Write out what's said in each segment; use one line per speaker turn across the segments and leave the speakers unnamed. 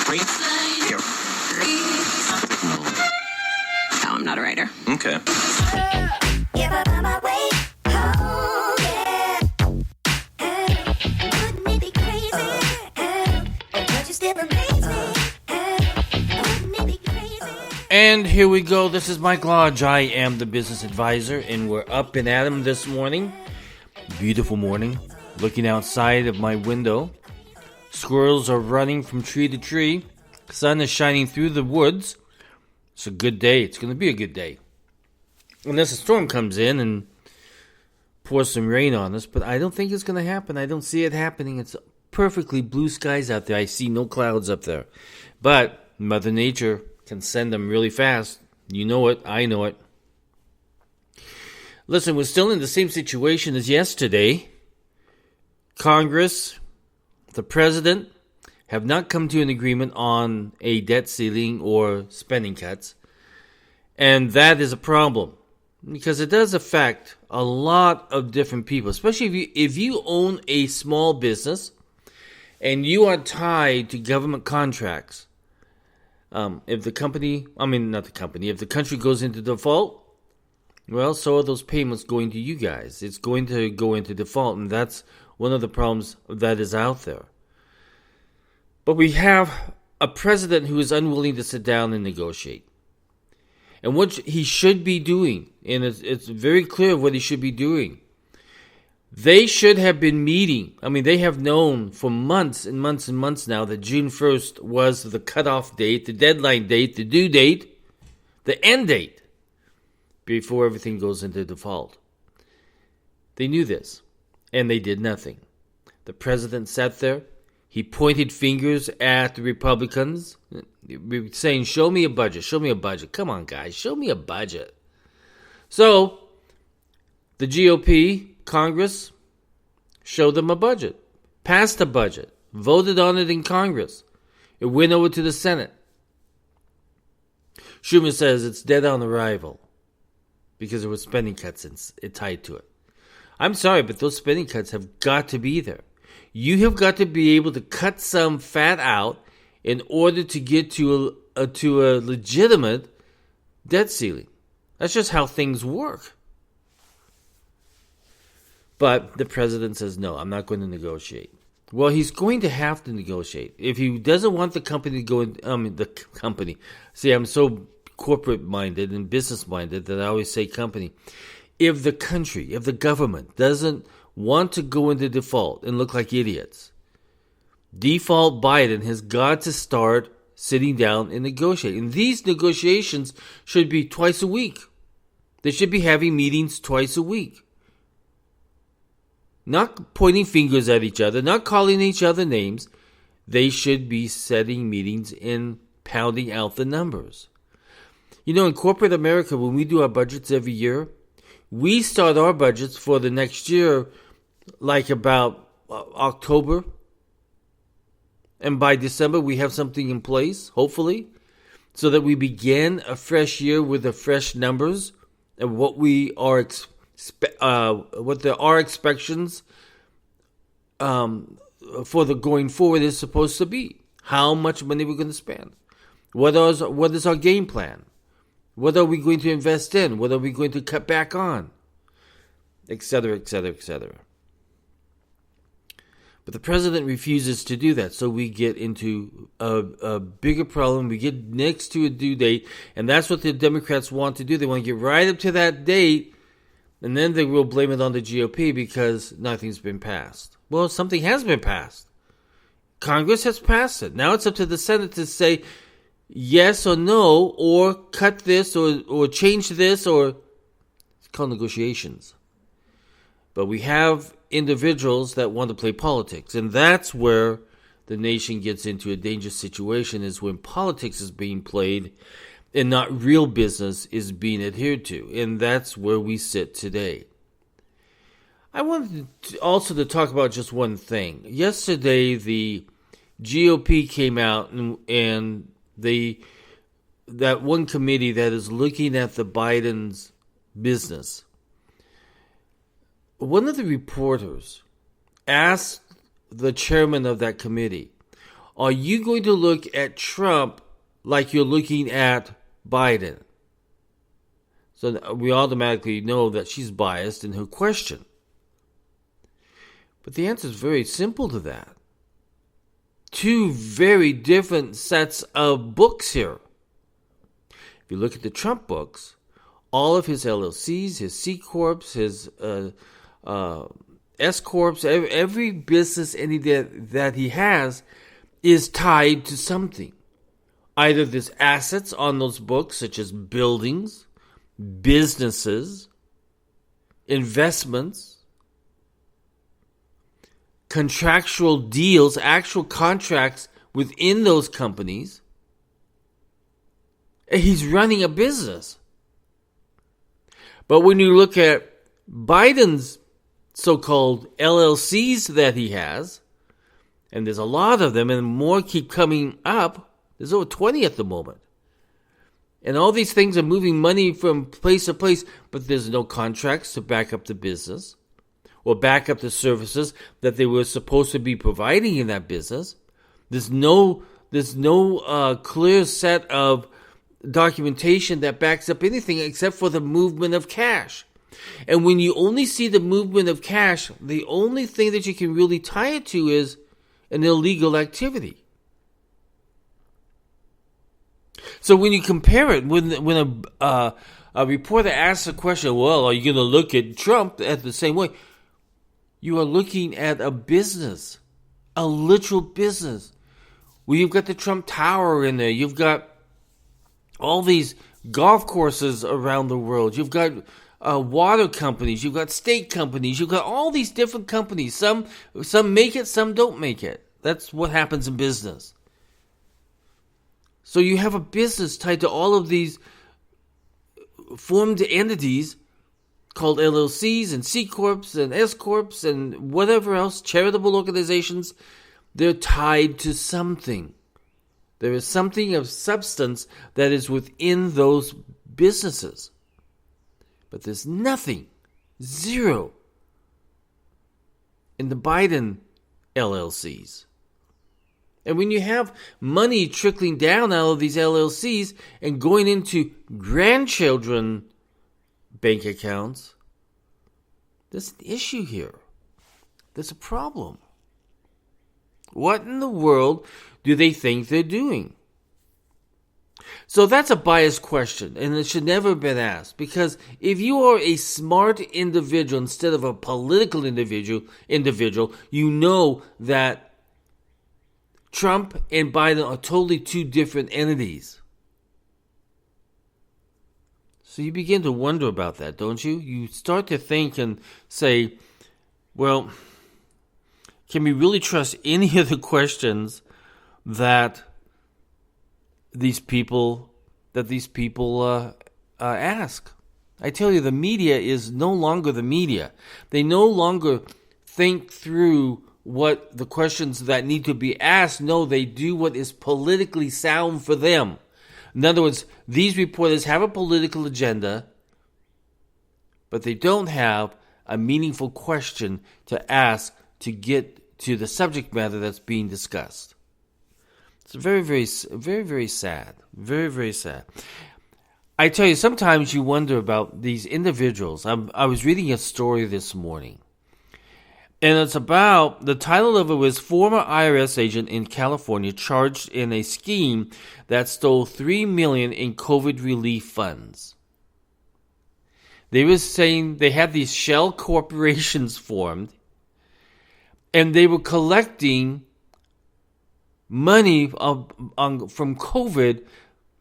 Here.
No, I'm not a writer.
Okay.
And here we go. This is Mike Lodge. I am the business advisor, and we're up and at 'em this morning. Beautiful morning. Looking outside of my window. Squirrels are running from tree to tree. Sun is shining through the woods. It's a good day. It's going to be a good day. Unless a storm comes in and pours some rain on us, but I don't think it's going to happen. I don't see it happening. It's perfectly blue skies out there. I see no clouds up there. But Mother Nature can send them really fast. You know it. I know it. Listen, we're still in the same situation as yesterday. Congress, the president, have not come to an agreement on a debt ceiling or spending cuts. And that is a problem because it does affect a lot of different people, especially if you own a small business and you are tied to government contracts. If the country goes into default, well, so are those payments going to you guys. It's going to go into default, and that's one of the problems that is out there. But we have a president who is unwilling to sit down and negotiate. And what he should be doing, and it's very clear what he should be doing. They should have been meeting. They have known for months and months and months now that June 1st was the cutoff date, the deadline date, the due date, the end date, before everything goes into default. They knew this, and they did nothing. The president sat there. He pointed fingers at the Republicans, saying, show me a budget, show me a budget. Come on, guys, show me a budget. So, the GOP, Congress, showed them a budget, passed a budget, voted on it in Congress. It went over to the Senate. Schumer says it's dead on arrival because there were spending cuts tied to it. I'm sorry, but those spending cuts have got to be there. You have got to be able to cut some fat out in order to get to a legitimate debt ceiling. That's just how things work. But the president says, no, I'm not going to negotiate. Well, he's going to have to negotiate. If he doesn't want the company to go in, the company. See, I'm so corporate-minded and business-minded that I always say company. If the country, if the government doesn't want to go into default and look like idiots, default Biden has got to start sitting down and negotiating. And these negotiations should be twice a week. They should be having meetings twice a week. Not pointing fingers at each other, not calling each other names. They should be setting meetings and pounding out the numbers. In corporate America, when we do our budgets every year, we start our budgets for the next year like about October. And by December, we have something in place, hopefully, so that we begin a fresh year with the fresh numbers and what we are what our expectations for the going forward is supposed to be. How much money we're going to spend. What is our game plan? What are we going to invest in? What are we going to cut back on? Etc., etc., etc. But the president refuses to do that, so we get into a bigger problem. We get next to a due date, and that's what the Democrats want to do. They want to get right up to that date, and then they will blame it on the GOP because nothing's been passed. Well, something has been passed. Congress has passed it. Now it's up to the Senate to say yes or no, or cut this, or change this, or it's called negotiations. But we have individuals that want to play politics, and that's where the nation gets into a dangerous situation, is when politics is being played and not real business is being adhered to. And that's where we sit today. I wanted also to talk about just one thing. Yesterday, the GOP came out and that one committee that is looking at the Biden's business. One of the reporters asked the chairman of that committee, Are you going to look at Trump like you're looking at Biden? So we automatically know that she's biased in her question. But the answer is very simple to that. Two very different sets of books here. If you look at the Trump books, all of his LLCs, his C Corps, his S Corps, every business entity that he has is tied to something. Either there's assets on those books, such as buildings, businesses, investments, contractual deals, actual contracts within those companies. He's running a business. But when you look at Biden's so-called LLCs that he has, and there's a lot of them and more keep coming up, there's over 20 at the moment. And all these things are moving money from place to place, but there's no contracts to back up the business or back up the services that they were supposed to be providing in that business. There's no clear set of documentation that backs up anything except for the movement of cash. And when you only see the movement of cash, the only thing that you can really tie it to is an illegal activity. So when you compare it, when a reporter asks a question, well, are you going to look at Trump at the same way? You are looking at a business, a literal business, where you've got the Trump Tower in there. You've got all these golf courses around the world. You've got water companies. You've got state companies. You've got all these different companies. Some make it, some don't make it. That's what happens in business. So you have a business tied to all of these formed entities called LLCs and C Corps and S Corps and whatever else, charitable organizations. They're tied to something. There is something of substance that is within those businesses. But there's nothing, zero, in the Biden LLCs. And when you have money trickling down out of these LLCs and going into grandchildren bank accounts, there's an issue here. There's a problem. What in the world do they think they're doing? So that's a biased question, and it should never have been asked. Because if you are a smart individual instead of a political individual, you know that Trump and Biden are totally two different entities. So you begin to wonder about that, don't you? You start to think and say, well, can we really trust any of the questions that these people ask? I tell you, the media is no longer the media. They no longer think through what the questions that need to be asked. No, they do what is politically sound for them. In other words, these reporters have a political agenda, but they don't have a meaningful question to ask to get to the subject matter that's being discussed. It's very, very, very, very sad. Very, very sad. I tell you, sometimes you wonder about these individuals. I was reading a story this morning, and it's about, the title of it was former IRS agent in California charged in a scheme that stole $3 million in COVID relief funds. They were saying they had these shell corporations formed, and they were collecting money from COVID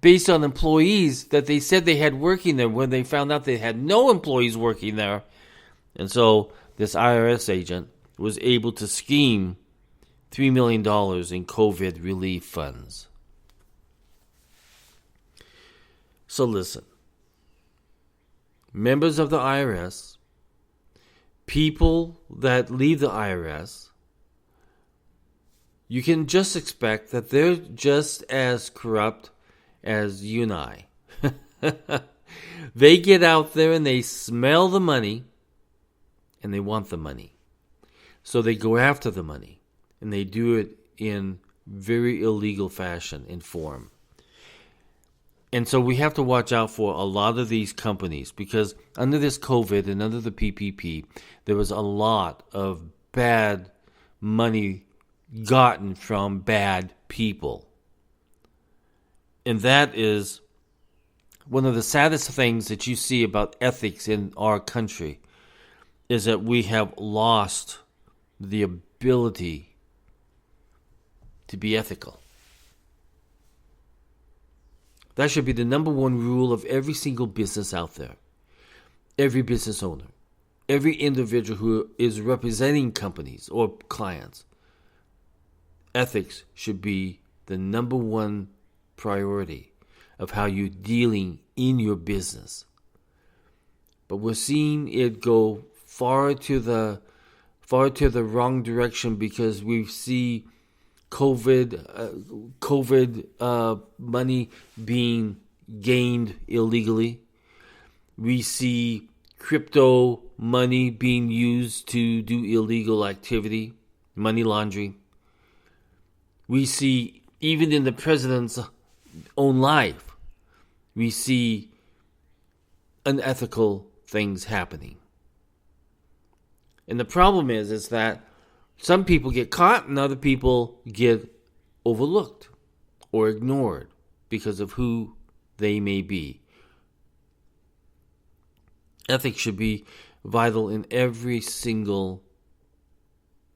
based on employees that they said they had working there when they found out they had no employees working there. And so this IRS agent was able to scheme $3 million in COVID relief funds. So listen, members of the IRS, people that leave the IRS, you can just expect that they're just as corrupt as you and I. They get out there and they smell the money and they want the money. So they go after the money, and they do it in very illegal fashion and form. And so we have to watch out for a lot of these companies, because under this COVID and under the PPP, there was a lot of bad money gotten from bad people. And that is one of the saddest things that you see about ethics in our country, is that we have lost the ability to be ethical. That should be the number one rule of every single business out there. Every business owner, every individual who is representing companies or clients. Ethics should be the number one priority of how you're dealing in your business. But we're seeing it go far to the wrong direction, because we see COVID money being gained illegally. We see crypto money being used to do illegal activity, money laundering. We see, even in the president's own life, we see unethical things happening. And the problem is that some people get caught and other people get overlooked or ignored because of who they may be. Ethics should be vital in every single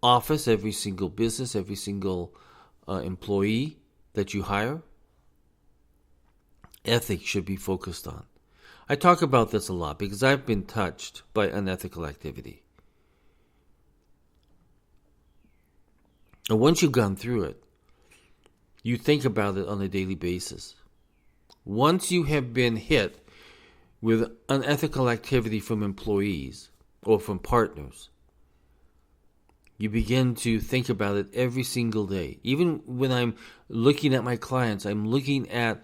office, every single business, every single employee that you hire. Ethics should be focused on. I talk about this a lot because I've been touched by unethical activity. And once you've gone through it, you think about it on a daily basis. Once you have been hit with unethical activity from employees or from partners, you begin to think about it every single day. Even when I'm looking at my clients, I'm looking at,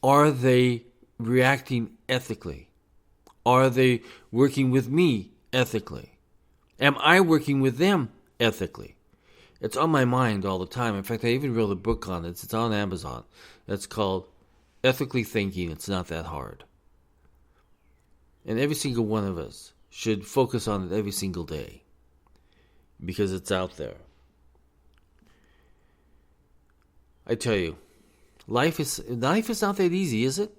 are they reacting ethically? Are they working with me ethically? Am I working with them ethically? It's on my mind all the time. In fact, I even wrote a book on it. It's on Amazon. It's called Ethically Thinking. It's Not That Hard. And every single one of us should focus on it every single day, because it's out there. I tell you, life is not that easy, is it?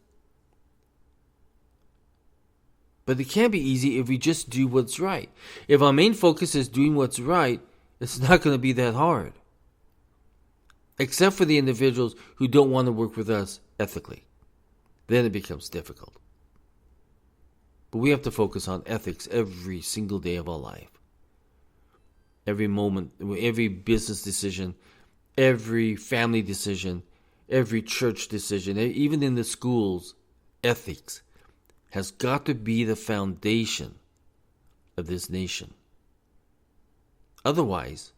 But it can be easy if we just do what's right. If our main focus is doing what's right, it's not going to be that hard. Except for the individuals who don't want to work with us ethically. Then it becomes difficult. But we have to focus on ethics every single day of our life. Every moment, every business decision, every family decision, every church decision, even in the schools, ethics has got to be the foundation of this nation. Otherwise,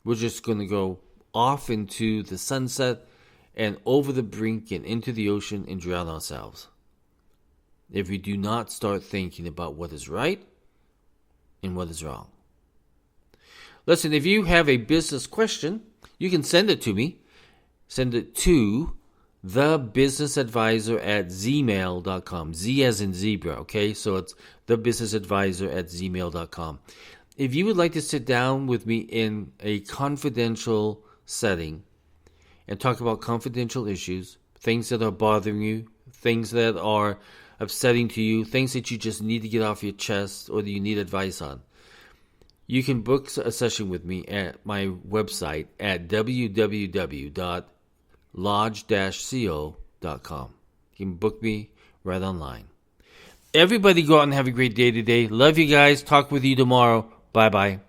we're just going to go off into the sunset and over the brink and into the ocean and drown ourselves, if we do not start thinking about what is right and what is wrong. Listen, if you have a business question, you can send it to me. Send it to thebusinessadvisor@gmail.com. Z as in zebra, okay? So it's thebusinessadvisor@gmail.com. If you would like to sit down with me in a confidential setting and talk about confidential issues, things that are bothering you, things that are upsetting to you, things that you just need to get off your chest or that you need advice on, you can book a session with me at my website at www.lodge-co.com. You can book me right online. Everybody go out and have a great day today. Love you guys. Talk with you tomorrow. Bye-bye.